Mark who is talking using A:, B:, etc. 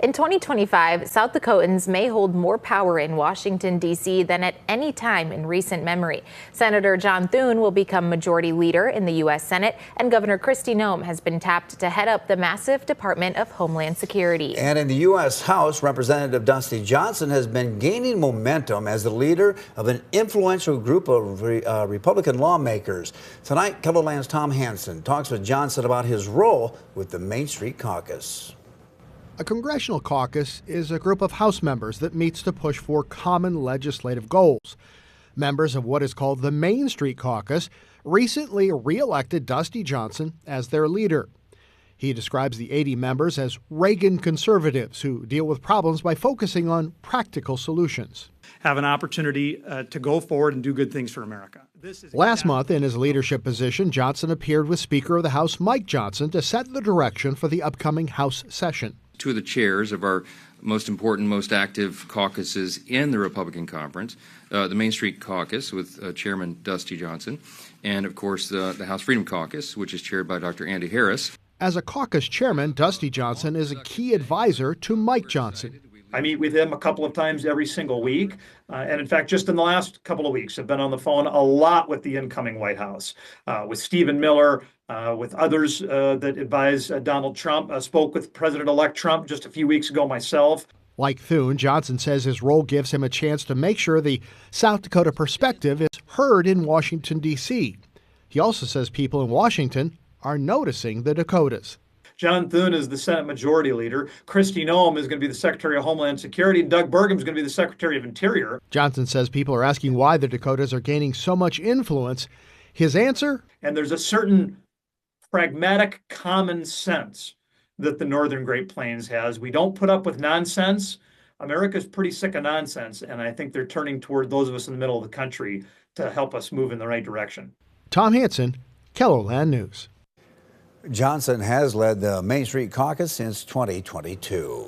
A: In 2025, South Dakotans may hold more power in Washington, D.C. than at any time in recent memory. Senator John Thune will become majority leader in the U.S. Senate, and Governor Kristi Noem has been tapped to head up the massive Department of Homeland Security.
B: And in the U.S. House, Representative Dusty Johnson has been gaining momentum as the leader of an influential group of Republican lawmakers. Tonight, KELOLAND's Tom Hansen talks with Johnson about his role with the Main Street Caucus.
C: A congressional caucus is a group of House members that meets to push for common legislative goals. Members of what is called the Main Street Caucus recently re-elected Dusty Johnson as their leader. He describes the 80 members as Reagan conservatives who deal with problems by focusing on practical solutions.
D: Have an opportunity to go forward and do good things for America.
C: Last month, in his leadership position, Johnson appeared with Speaker of the House Mike Johnson to set the direction for the upcoming House session.
E: Two of the chairs of our most important, most active caucuses in the Republican Conference, the Main Street Caucus with Chairman Dusty Johnson, and of course the House Freedom Caucus, which is chaired by Dr. Andy Harris.
C: As a caucus chairman, Dusty Johnson is a key advisor to Mike Johnson.
D: I meet with him a couple of times every single week. And in fact, just in the last couple of weeks, I've been on the phone a lot with the incoming White House, with Stephen Miller, with others that advise Donald Trump. I spoke with President-elect Trump just a few weeks ago myself.
C: Like Thune, Johnson says his role gives him a chance to make sure the South Dakota perspective is heard in Washington, D.C. He also says people in Washington are noticing the Dakotas.
D: John Thune is the Senate Majority Leader. Kristi Noem is going to be the Secretary of Homeland Security. And Doug Burgum is going to be the Secretary of Interior.
C: Johnson says people are asking why the Dakotas are gaining so much influence. His answer?
D: And there's a certain pragmatic common sense that the Northern Great Plains has. We don't put up with nonsense. America's pretty sick of nonsense. And I think they're turning toward those of us in the middle of the country to help us move in the right direction.
C: Tom Hansen, KELOLAND News.
B: Johnson has led the Main Street Caucus since 2022.